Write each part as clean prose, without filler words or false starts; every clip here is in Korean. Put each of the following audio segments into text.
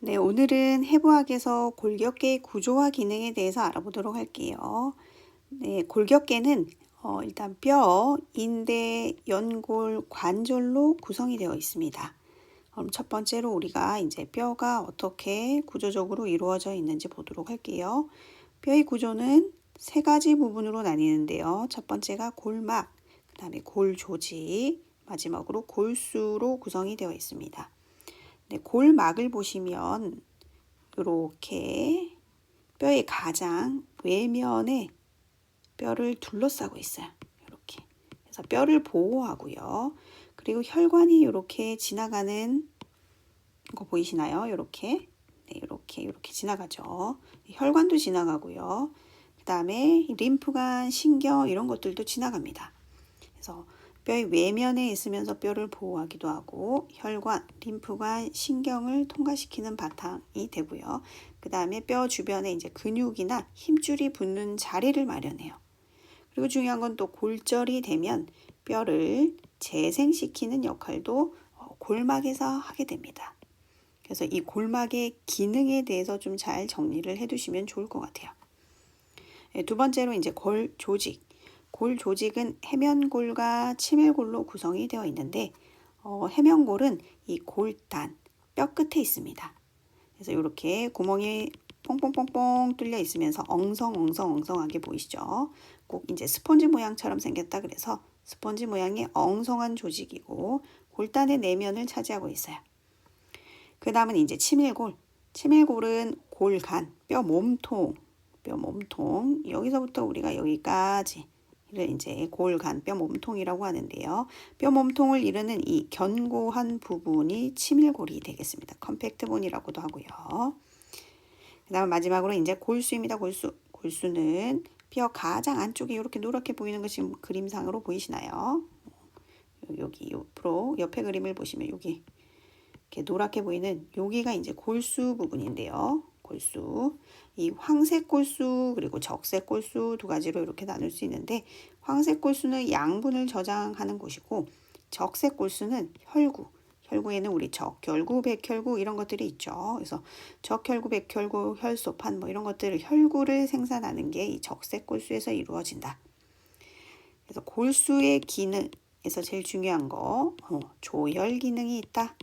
네, 오늘은 해부학에서 골격계의 구조와 기능에 대해서 알아보도록 할게요. 네, 골격계는 일단 뼈, 인대, 연골, 관절로 구성이 되어 있습니다. 그럼 첫 번째로 우리가 이제 뼈가 어떻게 구조적으로 이루어져 있는지 보도록 할게요. 뼈의 구조는 세 가지 부분으로 나뉘는데요. 첫 번째가 골막, 그 다음에 골조직, 마지막으로 골수로 구성이 되어 있습니다. 네, 골막을 보시면 이렇게 뼈의 가장 외면에 뼈를 둘러싸고 있어요. 이렇게. 그래서 뼈를 보호하고요. 그리고 혈관이 이렇게 지나가는 거 보이시나요? 이렇게. 네, 이렇게 지나가죠. 혈관도 지나가고요. 그 다음에 림프관, 신경 이런 것들도 지나갑니다. 그래서 뼈의 외면에 있으면서 뼈를 보호하기도 하고 혈관, 림프관, 신경을 통과시키는 바탕이 되고요. 그 다음에 뼈 주변에 이제 근육이나 힘줄이 붙는 자리를 마련해요. 그리고 중요한 건 또 골절이 되면 뼈를 재생시키는 역할도 골막에서 하게 됩니다. 그래서 이 골막의 기능에 대해서 좀 잘 정리를 해두시면 좋을 것 같아요. 두 번째로 이제 골 조직. 골 조직은 해면골과 치밀골로 구성이 되어 있는데 해면골은 이 골단, 뼈 끝에 있습니다. 그래서 이렇게 구멍이 뽕뽕뽕뽕 뚫려 있으면서 엉성하게 보이시죠? 꼭 이제 스펀지 모양처럼 생겼다 그래서 스펀지 모양의 엉성한 조직이고 골단의 내면을 차지하고 있어요. 그 다음은 이제 치밀골. 치밀골은 골간, 뼈 몸통 여기서부터 우리가 여기까지 를 이제 골간 뼈 몸통이라고 하는데요. 뼈 몸통을 이루는 이 견고한 부분이 치밀골이 되겠습니다. 컴팩트본이라고도 하고요. 그 다음 마지막으로 이제 골수입니다. 골수는 뼈 가장 안쪽에 이렇게 노랗게 보이는 것이 그림상으로 보이시나요? 여기 옆에 그림을 보시면 여기 이렇게 노랗게 보이는 여기가 이제 골수 부분인데요. 골수. 이 황색 골수 그리고 적색 골수 두 가지로 이렇게 나눌 수 있는데 황색 골수는 양분을 저장하는 곳이고 적색 골수는 혈구. 혈구에는 우리 적혈구, 백혈구 이런 것들이 있죠. 그래서 적혈구, 백혈구, 혈소판 뭐 이런 것들을 혈구를 생산하는 게 이 적색 골수에서 이루어진다. 그래서 골수의 기능에서 제일 중요한 거 조혈 기능이 있다.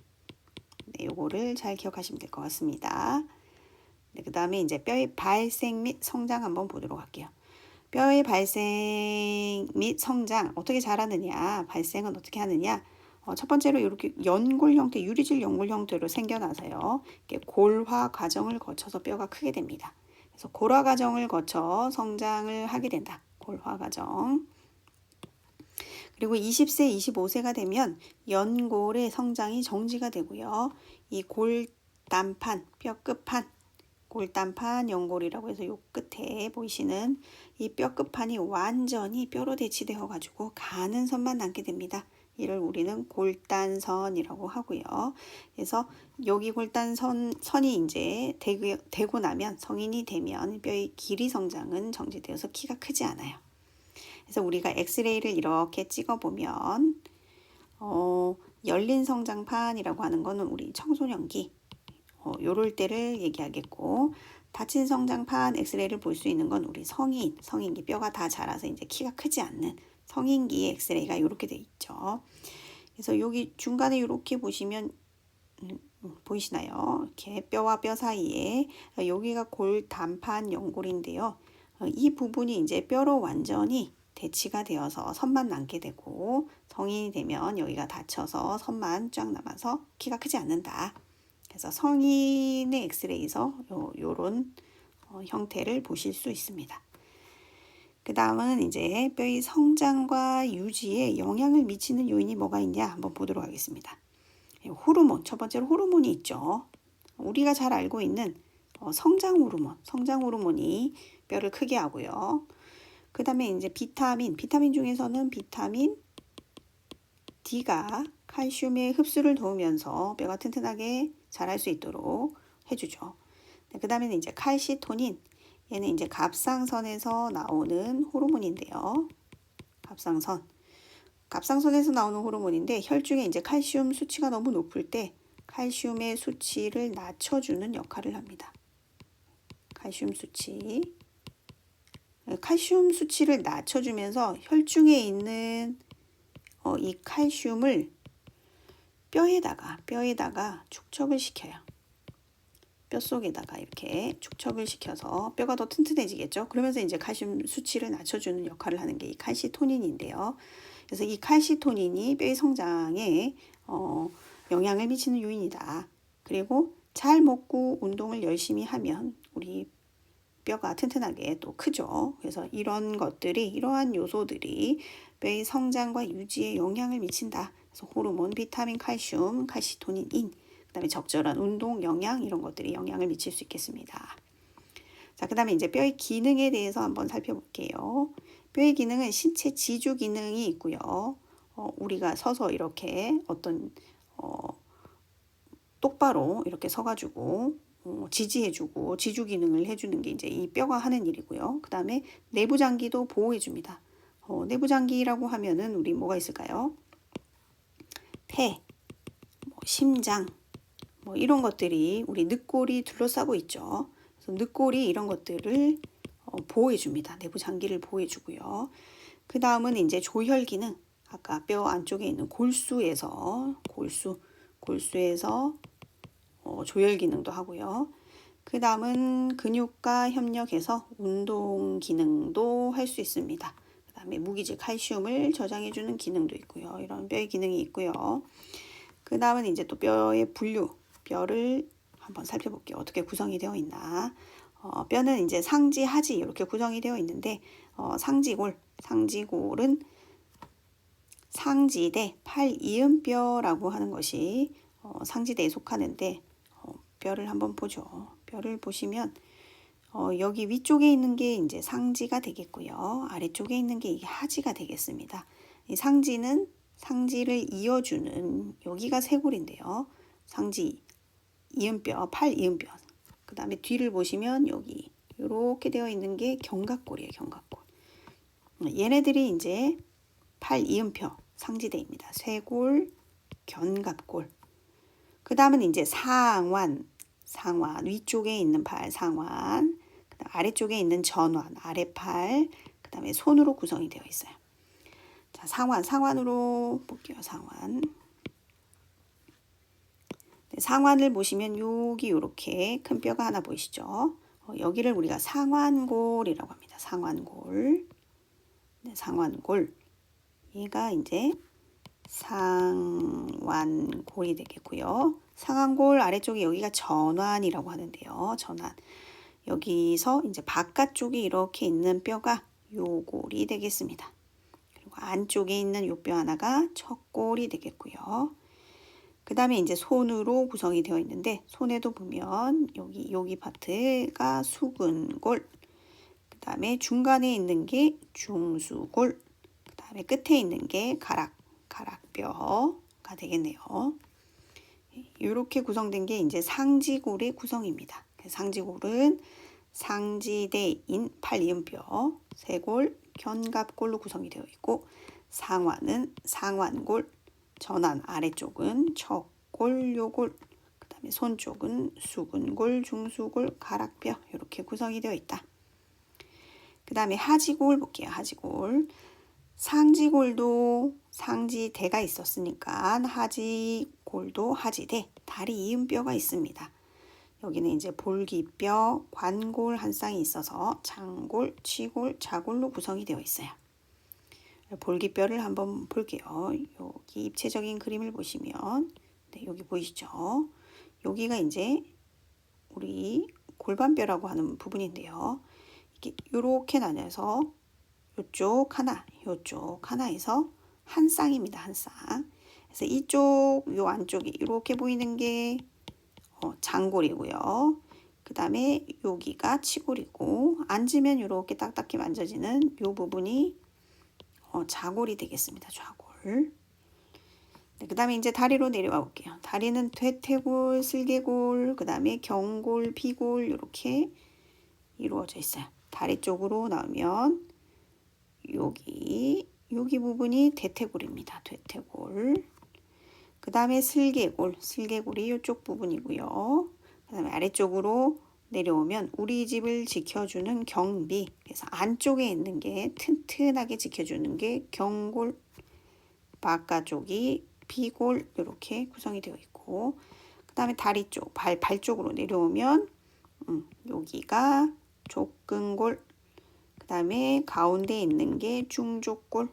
네, 요거를 잘 기억하시면 될 것 같습니다. 네, 그 다음에 이제 뼈의 발생 및 성장 한번 보도록 할게요. 뼈의 발생 및 성장 어떻게 자라느냐, 발생은 어떻게 하느냐. 첫 번째로 이렇게 연골 형태, 유리질 연골 형태로 생겨나서요. 이렇게 골화 과정을 거쳐서 뼈가 크게 됩니다. 그래서 골화 과정을 거쳐 성장을 하게 된다. 골화 과정. 그리고 20세, 25세가 되면 연골의 성장이 정지가 되고요. 이 골단판, 뼈 끝판, 골단판 연골이라고 해서 요 끝에 보이시는 이 뼈 끝판이 완전히 뼈로 대치되어 가지고 가는 선만 남게 됩니다. 이를 우리는 골단선이라고 하고요. 그래서 여기 골단선이 이제 되고 나면 성인이 되면 뼈의 길이 성장은 정지되어서 키가 크지 않아요. 그래서 우리가 엑스레이를 이렇게 찍어보면 열린 성장판이라고 하는 거는 우리 청소년기 요럴 때를 얘기하겠고 닫힌 성장판 엑스레이를 볼 수 있는 건 우리 성인기 뼈가 다 자라서 이제 키가 크지 않는 성인기의 엑스레이가 이렇게 돼 있죠. 그래서 여기 중간에 이렇게 보시면 보이시나요? 이렇게 뼈와 뼈 사이에 여기가 골단판 연골인데요. 이 부분이 이제 뼈로 완전히 대치가 되어서 선만 남게 되고 성인이 되면 여기가 닫혀서 선만 쫙 남아서 키가 크지 않는다. 그래서 성인의 엑스레이에서 요런 형태를 보실 수 있습니다. 그 다음은 이제 뼈의 성장과 유지에 영향을 미치는 요인이 뭐가 있냐 한번 보도록 하겠습니다. 호르몬, 첫 번째로 호르몬이 있죠. 우리가 잘 알고 있는 성장 호르몬이 뼈를 크게 하고요. 그 다음에 이제 비타민 중에서는 비타민 D가 칼슘의 흡수를 도우면서 뼈가 튼튼하게 자랄 수 있도록 해주죠. 그 다음에 이제 칼시토닌, 얘는 이제 갑상선에서 나오는 호르몬인데요. 갑상선에서 나오는 호르몬인데 혈중에 이제 칼슘 수치가 너무 높을 때 칼슘의 수치를 낮춰주는 역할을 합니다. 칼슘 수치. 칼슘 수치를 낮춰주면서 혈중에 있는 이 칼슘을 뼈에다가 축적을 시켜요. 뼛속에다가 이렇게 축적을 시켜서 뼈가 더 튼튼해지겠죠. 그러면서 이제 칼슘 수치를 낮춰주는 역할을 하는 게 이 칼시토닌인데요. 그래서 이 칼시토닌이 뼈의 성장에 영향을 미치는 요인이다. 그리고 잘 먹고 운동을 열심히 하면 우리 뼈가 튼튼하게 또 크죠. 그래서 이러한 요소들이 뼈의 성장과 유지에 영향을 미친다. 그래서 호르몬, 비타민, 칼슘, 칼시토닌, 그다음에 적절한 운동, 영양 이런 것들이 영향을 미칠 수 있겠습니다. 자, 그다음에 이제 뼈의 기능에 대해서 한번 살펴볼게요. 뼈의 기능은 신체 지주 기능이 있고요. 우리가 서서 이렇게 똑바로 이렇게 서가지고 지지해주고 지주 기능을 해주는 게 이제 이 뼈가 하는 일이고요. 그 다음에 내부 장기도 보호해줍니다. 내부 장기라고 하면은 우리 뭐가 있을까요? 폐, 심장, 이런 것들이 우리 늑골이 둘러싸고 있죠. 그래서 늑골이 이런 것들을 보호해줍니다. 내부 장기를 보호해주고요. 그 다음은 이제 조혈 기능. 아까 뼈 안쪽에 있는 골수에서 조혈 기능도 하고요. 그 다음은 근육과 협력해서 운동 기능도 할 수 있습니다. 그 다음에 무기질 칼슘을 저장해주는 기능도 있고요. 이런 뼈의 기능이 있고요. 그 다음은 이제 또 뼈의 분류, 뼈를 한번 살펴볼게요. 어떻게 구성이 되어 있나. 뼈는 이제 상지, 하지 이렇게 구성이 되어 있는데 상지골은 상지대 팔이음뼈라고 하는 것이 상지대에 속하는데 뼈를 한번 보죠. 뼈를 보시면 여기 위쪽에 있는 게 이제 상지가 되겠고요. 아래쪽에 있는 게 이게 하지가 되겠습니다. 이 상지를 이어주는 여기가 쇄골인데요. 상지 이음뼈, 팔이음뼈. 그 다음에 뒤를 보시면 여기 이렇게 되어 있는 게 견갑골이에요. 견갑골. 얘네들이 이제 팔이음표 상지대입니다. 쇄골, 견갑골. 그 다음은 이제 상완 위쪽에 있는 팔 상완, 그다음 아래쪽에 있는 전완 아래팔, 그 다음에 손으로 구성이 되어 있어요. 자, 상완으로 볼게요. 상완. 네, 상완을 보시면 여기 이렇게 큰 뼈가 하나 보이시죠? 여기를 우리가 상완골이라고 합니다. 상완골. 네, 상완골. 얘가 이제 상완골이 되겠고요. 상완골 아래쪽에 여기가 전완이라고 하는데요. 전완. 여기서 이제 바깥쪽에 이렇게 있는 뼈가 요골이 되겠습니다. 그리고 안쪽에 있는 요 뼈 하나가 척골이 되겠고요. 그 다음에 이제 손으로 구성이 되어 있는데 손에도 보면 여기 파트가 수근골, 그 다음에 중간에 있는 게 중수골, 그 다음에 끝에 있는 게 가락뼈가 되겠네요. 이렇게 구성된 게 이제 상지골의 구성입니다. 상지골은 상지대인 팔이음뼈, 쇄골, 견갑골로 구성이 되어 있고 상완은 상완골, 전완 아래쪽은 척골, 요골, 그 다음에 손 쪽은 수근골, 중수골, 가락뼈 이렇게 구성이 되어 있다. 그 다음에 하지골 볼게요. 하지골. 상지골도 상지대가 있었으니까 하지골도 하지대, 다리 이음뼈가 있습니다. 여기는 이제 볼기뼈, 관골 한 쌍이 있어서 장골, 치골, 자골로 구성이 되어 있어요. 볼기뼈를 한번 볼게요. 여기 입체적인 그림을 보시면 네, 여기 보이시죠? 여기가 이제 우리 골반뼈라고 하는 부분인데요. 이렇게 나뉘어서 요쪽 하나에서 한 쌍입니다. 한 쌍. 그래서 요 안쪽이 이렇게 보이는 게 장골이고요. 그 다음에 여기가 치골이고 앉으면 이렇게 딱딱히 만져지는 요 부분이 좌골이 되겠습니다. 좌골. 네, 그 다음에 이제 다리로 내려와 볼게요. 다리는 퇴퇴골, 슬개골, 그 다음에 경골, 비골 이렇게 이루어져 있어요. 다리 쪽으로 나오면 여기 부분이 대퇴골입니다. 대퇴골. 그 다음에 슬개골이 이쪽 부분이고요. 그 다음에 아래쪽으로 내려오면 우리 집을 지켜주는 경비, 그래서 안쪽에 있는 게 튼튼하게 지켜주는 게 경골, 바깥쪽이 비골 이렇게 구성이 되어 있고, 그 다음에 다리 쪽, 발 쪽으로 내려오면 여기가 족근골, 그 다음에 가운데 있는 게 중족골,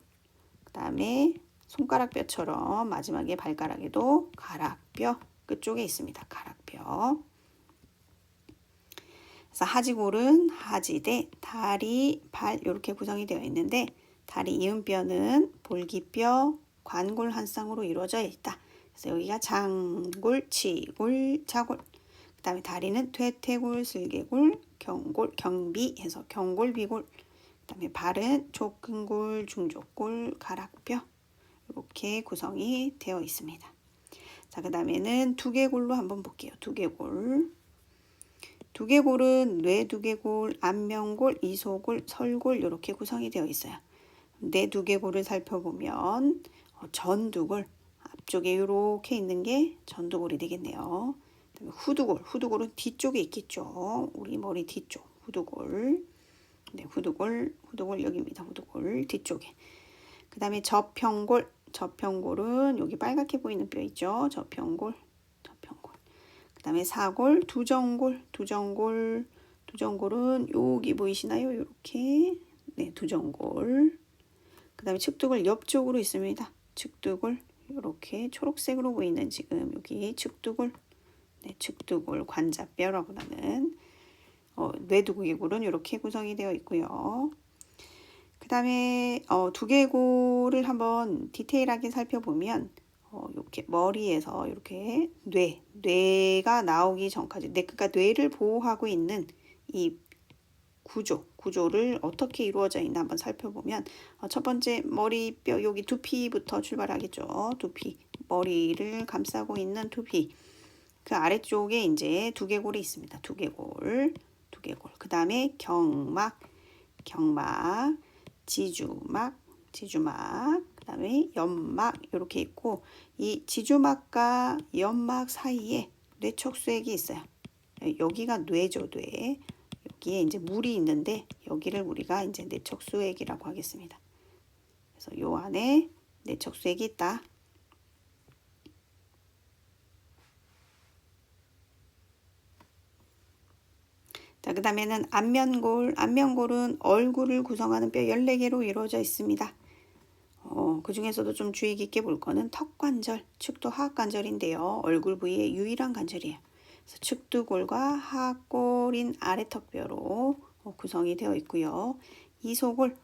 그 다음에 손가락뼈처럼 마지막에 발가락에도 가락뼈 끝쪽에 있습니다. 가락뼈. 그래서 하지골은 하지대, 다리, 발 이렇게 구성이 되어 있는데, 다리 이음뼈는 볼기뼈, 관골 한 쌍으로 이루어져 있다. 그래서 여기가 장골, 치골, 자골. 그 다음에 다리는 퇴퇴골, 슬개골, 경골, 경비 해서 경골, 비골. 그 다음에 발은 족근골, 중족골, 가락뼈 이렇게 구성이 되어 있습니다. 자, 그 다음에는 두개골로 한번 볼게요. 두개골. 두개골은 뇌두개골, 안면골, 이소골, 설골 이렇게 구성이 되어 있어요. 뇌두개골을 살펴보면 전두골, 앞쪽에 이렇게 있는 게 전두골이 되겠네요. 그다음에 후두골은 뒤쪽에 있겠죠. 우리 머리 뒤쪽 후두골. 네, 후두골 여기입니다. 후두골 뒤쪽에. 그 다음에 접평골은 여기 빨갛게 보이는 뼈 있죠. 접평골. 그 다음에 사골, 두정골은 여기 보이시나요? 이렇게. 네, 두정골. 그 다음에 측두골 옆쪽으로 있습니다. 측두골 이렇게 초록색으로 보이는 지금 여기 측두골. 네, 측두골 관자뼈라고 하는 뇌두개골은 이렇게 구성이 되어 있고요. 그 다음에 두개골을 한번 디테일하게 살펴보면 이렇게 머리에서 이렇게 뇌가 나오기 전까지, 그러니까 뇌를 보호하고 있는 이 구조를 어떻게 이루어져 있나 한번 살펴보면, 첫 번째 머리뼈 여기 두피부터 출발하겠죠. 두피, 머리를 감싸고 있는 두피. 그 아래쪽에 이제 두개골이 있습니다. 두개골. 그 다음에 경막, 지주막, 그 다음에 연막 이렇게 있고, 이 지주막과 연막 사이에 뇌척수액이 있어요. 여기가 뇌죠, 뇌. 여기에 이제 물이 있는데 여기를 우리가 이제 뇌척수액이라고 하겠습니다. 그래서 요 안에 뇌척수액이 있다. 자, 그 다음에는 안면골은 얼굴을 구성하는 뼈 14개로 이루어져 있습니다. 그 중에서도 좀 주의 깊게 볼 거는 턱관절, 측도 하악관절인데요. 얼굴 부위의 유일한 관절이에요. 그래서 측두골과 하악골인 아래턱뼈로 구성이 되어 있고요. 이소골,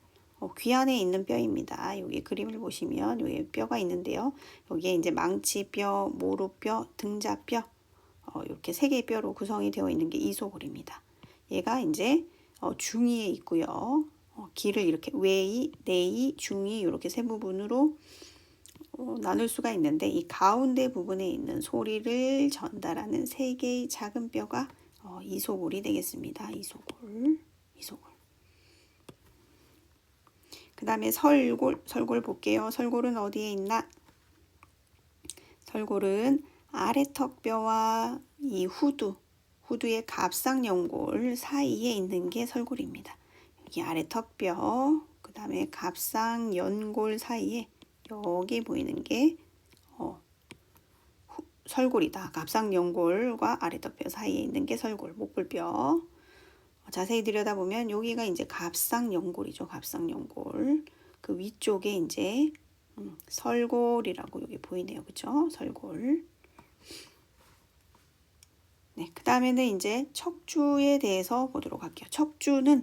귀 안에 있는 뼈입니다. 여기 그림을 보시면 여기 뼈가 있는데요. 여기에 이제 망치뼈, 모루뼈, 등자뼈 이렇게 3개의 뼈로 구성이 되어 있는 게 이소골입니다. 얘가 이제 중위에 있고요. 귀를 이렇게 외이, 내이, 중위 이렇게 3부분으로 나눌 수가 있는데, 이 가운데 부분에 있는 소리를 전달하는 3개의 작은 뼈가 이소골이 되겠습니다. 이소골. 그 다음에 설골 볼게요. 설골은 어디에 있나? 설골은 아래턱뼈와 이 후두의 갑상연골 사이에 있는 게 설골입니다. 여기 아래턱뼈, 그 다음에 갑상연골 사이에 여기 보이는 게 설골이다. 갑상연골과 아래턱뼈 사이에 있는 게 설골, 목볼뼈. 자세히 들여다보면 여기가 이제 갑상연골이죠. 갑상연골. 그 위쪽에 이제 설골이라고 여기 보이네요. 그죠? 설골. 네, 그 다음에는 이제 척추에 대해서 보도록 할게요. 척추는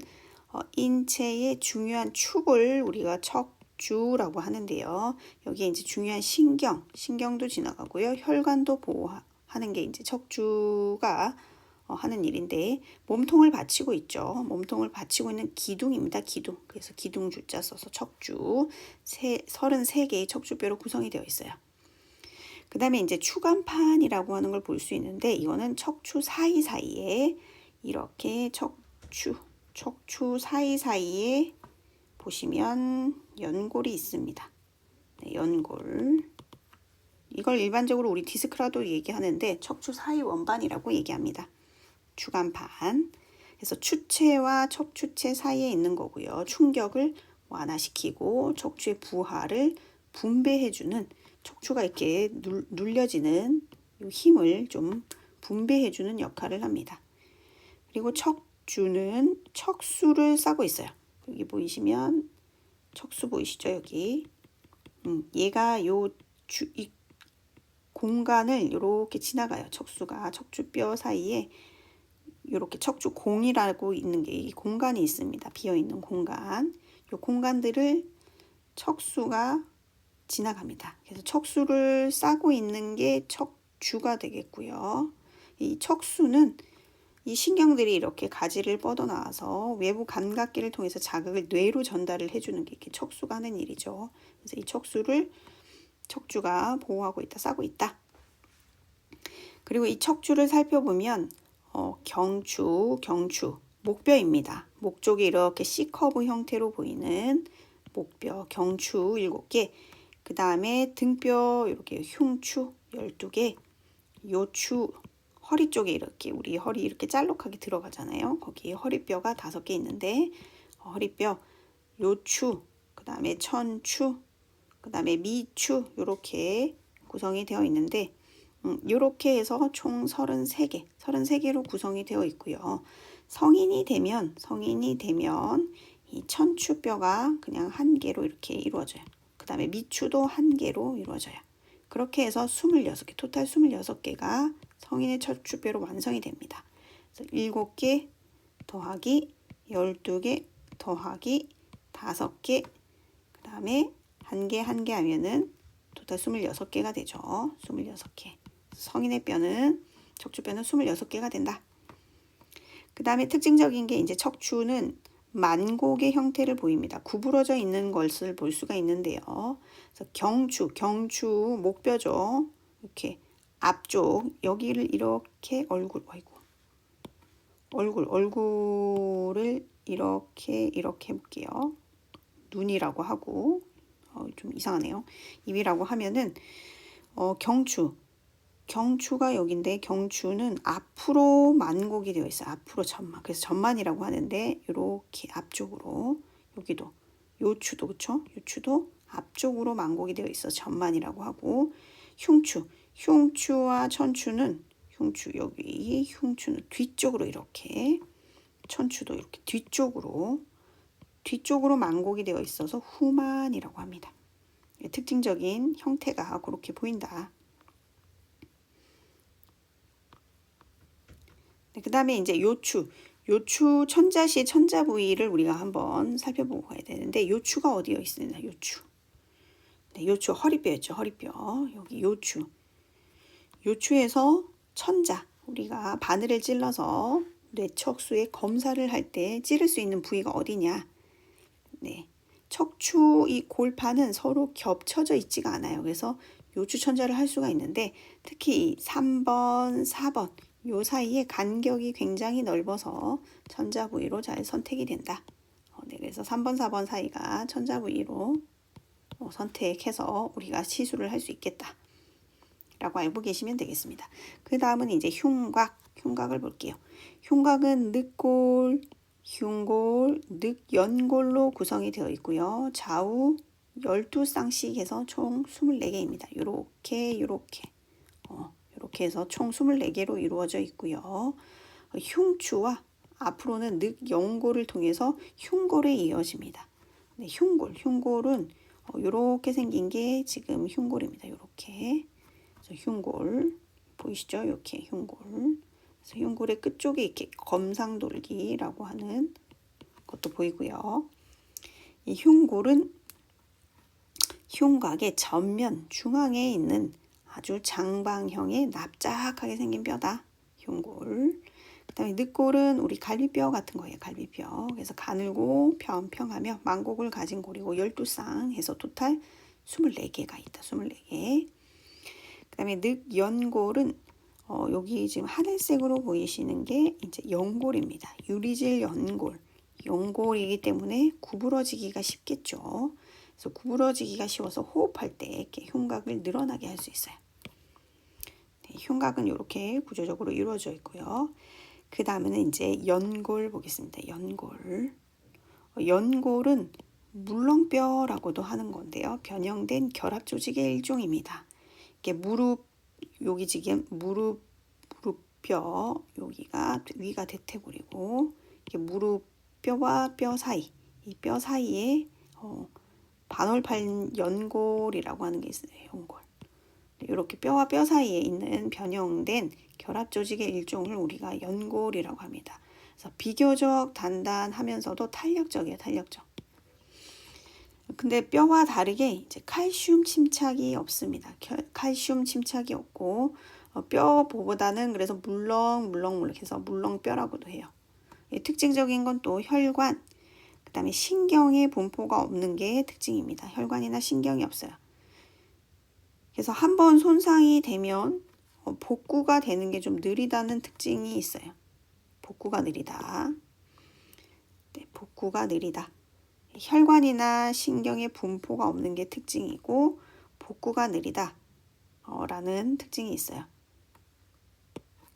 인체의 중요한 축을 우리가 척추라고 하는데요. 여기에 이제 중요한 신경도 지나가고요. 혈관도 보호하는 게 이제 척추가 하는 일인데, 몸통을 받치고 있죠. 몸통을 받치고 있는 기둥입니다. 기둥. 그래서 기둥 줄자 써서 척추. 33개의 척추뼈로 구성이 되어 있어요. 그 다음에 이제 추간판이라고 하는 걸 볼 수 있는데, 이거는 척추 사이사이에 이렇게 척추 사이사이에 보시면 연골이 있습니다. 네, 연골 이걸 일반적으로 우리 디스크라도 얘기하는데 척추 사이 원반이라고 얘기합니다. 주간판. 그래서 추체와 척추체 사이에 있는 거고요. 충격을 완화시키고 척추의 부하를 분배해주는, 척추가 이렇게 눌려지는 이 힘을 좀 분배해주는 역할을 합니다. 그리고 척추는 척수를 싸고 있어요. 여기 보이시면 척수 보이시죠? 여기. 얘가 이 공간을 이렇게 지나가요. 척수가 척추뼈 사이에 이렇게 척추공이라고 있는 게 이 공간이 있습니다. 비어있는 공간. 이 공간들을 척수가 지나갑니다. 그래서 척수를 싸고 있는 게 척추가 되겠고요. 이 척수는 이 신경들이 이렇게 가지를 뻗어나와서 외부 감각기를 통해서 자극을 뇌로 전달을 해주는 게 이렇게 척수가 하는 일이죠. 그래서 이 척수를 척추가 보호하고 있다, 싸고 있다. 그리고 이 척추를 살펴보면 경추, 목뼈입니다. 목 쪽이 이렇게 C커브 형태로 보이는 목뼈, 경추 7개, 그 다음에 등뼈 이렇게 흉추 12개, 요추, 허리 쪽에 이렇게 우리 허리 이렇게 짤록하게 들어가잖아요. 거기 허리뼈가 5개 있는데 허리뼈, 요추, 그 다음에 천추, 그 다음에 미추 이렇게 구성이 되어 있는데 이렇게 해서 총 33개로 구성이 되어 있고요. 성인이 되면 이 천추뼈가 그냥 1개로 이렇게 이루어져요. 그 다음에 미추도 1개로 이루어져요. 그렇게 해서 26개, 토탈 26개가 성인의 척추뼈로 완성이 됩니다. 그래서 7개 더하기 12개 더하기 5개, 그 다음에 1개 하면은 토탈 26개가 되죠. 26개. 성인의 뼈는, 척추뼈는 26개가 된다. 그 다음에 특징적인 게 이제 척추는 만곡의 형태를 보입니다. 구부러져 있는 것을 볼 수가 있는데요. 그래서 경추 목뼈죠. 이렇게 앞쪽 여기를 이렇게 얼굴을 이렇게 해볼게요. 눈이라고 하고 좀 이상하네요. 입이라고 하면은 경추가 여기인데 경추는 앞으로 만곡이 되어 있어요. 앞으로 전만. 그래서 전만이라고 하는데 이렇게 앞쪽으로, 여기도 요추도 그렇죠? 요추도 앞쪽으로 만곡이 되어 있어 전만이라고 하고, 흉추와 천추는 여기 흉추는 뒤쪽으로 이렇게, 천추도 이렇게 뒤쪽으로 만곡이 되어 있어서 후만이라고 합니다. 특징적인 형태가 그렇게 보인다. 그 다음에 이제 요추 천자시 천자 부위를 우리가 한번 살펴보고 가야 되는데, 요추가 어디에 있습니다. 요추 허리뼈였죠. 허리뼈. 여기 요추에서 천자, 우리가 바늘을 찔러서 뇌척수의 검사를 할 때 찌를 수 있는 부위가 어디냐. 척추 이 골판은 서로 겹쳐져 있지가 않아요. 그래서 요추 천자를 할 수가 있는데, 특히 3번, 4번 요 사이에 간격이 굉장히 넓어서 천자 부위로 잘 선택이 된다. 그래서 3번, 4번 사이가 천자 부위로 선택해서 우리가 시술을 할 수 있겠다 라고 알고 계시면 되겠습니다. 그 다음은 이제 흉곽을 볼게요. 흉곽은 늑골, 흉골, 늑연골로 구성이 되어 있고요. 좌우 12쌍씩 해서 총 24개입니다. 이렇게 해서 총 24개로 이루어져 있고요. 흉추와 앞으로는 늑연골을 통해서 흉골에 이어집니다. 흉골은 이렇게 생긴 게 지금 흉골입니다. 이렇게. 그래서 흉골 보이시죠? 이렇게 흉골. 그래서 흉골의 끝쪽에 이렇게 검상돌기라고 하는 것도 보이고요. 이 흉골은 흉곽의 전면 중앙에 있는 아주 장방형의 납작하게 생긴 뼈다. 흉골. 그 다음에 늑골은 우리 갈비뼈 같은 거예요. 갈비뼈. 그래서 가늘고 평평하며 만곡을 가진 골이고 12쌍 해서 토탈 24개가 있다. 24개. 그 다음에 늑연골은 여기 지금 하늘색으로 보이시는 게 이제 연골입니다. 유리질 연골이기 때문에 구부러지기가 쉽겠죠. 그래서 구부러지기가 쉬워서 호흡할 때 이렇게 흉곽을 늘어나게 할 수 있어요. 흉곽은 이렇게 구조적으로 이루어져 있고요. 그 다음에는 이제 연골 보겠습니다. 연골. 연골은 물렁뼈라고도 하는 건데요. 변형된 결합 조직의 일종입니다. 이게 여기 지금 무릎뼈, 여기가 위가 대퇴골이고, 이게 무릎뼈와 뼈 사이, 이 뼈 사이에 반월판 연골이라고 하는 게 있어요. 연골. 이렇게 뼈와 뼈 사이에 있는 변형된 결합 조직의 일종을 우리가 연골이라고 합니다. 그래서 비교적 단단하면서도 탄력적이에요. 탄력적. 근데 뼈와 다르게 이제 칼슘 침착이 없습니다. 칼슘 침착이 없고 뼈보다는 그래서 물렁물렁해서 물렁뼈라고도 해요. 특징적인 건 또 혈관, 그 다음에 신경의 분포가 없는 게 특징입니다. 혈관이나 신경이 없어요. 그래서 한번 손상이 되면 복구가 되는 게 좀 느리다는 특징이 있어요. 복구가 느리다. 네, 복구가 느리다. 혈관이나 신경의 분포가 없는 게 특징이고 복구가 느리다 라는 특징이 있어요.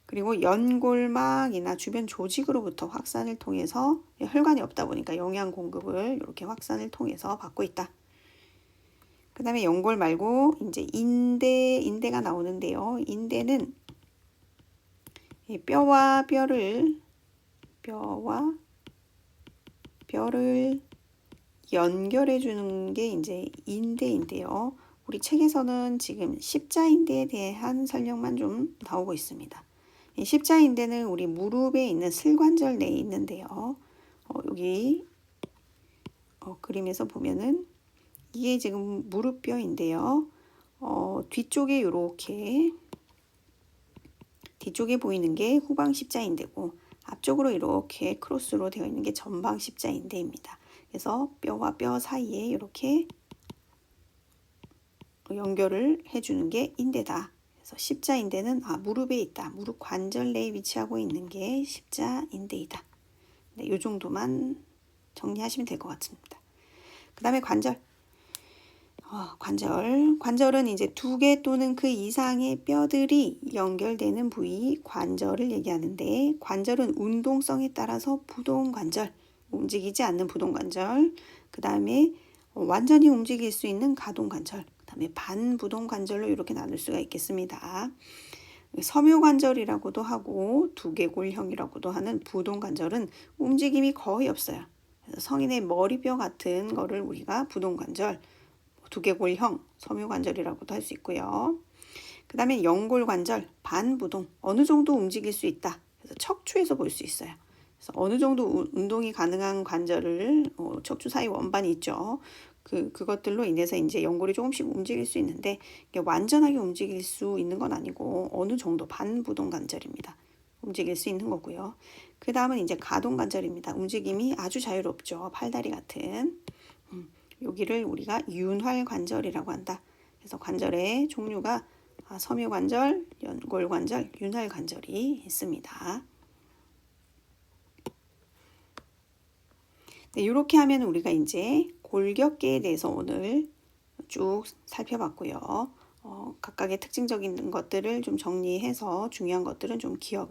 그리고 연골막이나 주변 조직으로부터 확산을 통해서 혈관이 없다 보니까 영양 공급을 이렇게 확산을 통해서 받고 있다. 그 다음에 연골 말고 이제 인대가 나오는데요. 인대는 뼈와 뼈를 연결해 주는 게 이제 인대인데요. 우리 책에서는 지금 십자인대에 대한 설명만 좀 나오고 있습니다. 이 십자인대는 우리 무릎에 있는 슬관절 내에 있는데요. 여기 그림에서 보면은 이게 지금 무릎뼈인데요. 뒤쪽에 이렇게 뒤쪽에 보이는 게 후방 십자인대고 앞쪽으로 이렇게 크로스로 되어 있는 게 전방 십자인대입니다. 그래서 뼈와 뼈 사이에 이렇게 연결을 해주는 게 인대다. 그래서 십자인대는 무릎에 있다. 무릎 관절 내에 위치하고 있는 게 십자인대이다. 네, 이 정도만 정리하시면 될 것 같습니다. 그 다음에 관절. 관절은 이제 2개 또는 그 이상의 뼈들이 연결되는 부위 관절을 얘기하는데, 관절은 운동성에 따라서 부동관절, 움직이지 않는 부동관절, 그 다음에 완전히 움직일 수 있는 가동관절, 그 다음에 반부동관절로 이렇게 나눌 수가 있겠습니다. 섬유관절이라고도 하고 두개골형이라고도 하는 부동관절은 움직임이 거의 없어요. 그래서 성인의 머리뼈 같은 거를 우리가 부동관절, 두개골형, 섬유관절이라고도 할 수 있고요. 그 다음에 연골관절, 반부동, 어느 정도 움직일 수 있다. 그래서 척추에서 볼 수 있어요. 그래서 어느 정도 운동이 가능한 관절을 척추 사이 원반이 있죠. 그것들로 인해서 이제 연골이 조금씩 움직일 수 있는데 이게 완전하게 움직일 수 있는 건 아니고 어느 정도 반부동관절입니다. 움직일 수 있는 거고요. 그 다음은 이제 가동관절입니다. 움직임이 아주 자유롭죠. 팔다리 같은. 여기를 우리가 윤활관절이라고 한다. 그래서 관절의 종류가 섬유관절, 연골관절, 윤활관절이 있습니다. 네, 이렇게 하면 우리가 이제 골격계에 대해서 오늘 쭉 살펴봤고요. 각각의 특징적인 것들을 좀 정리해서 중요한 것들은 좀 기억을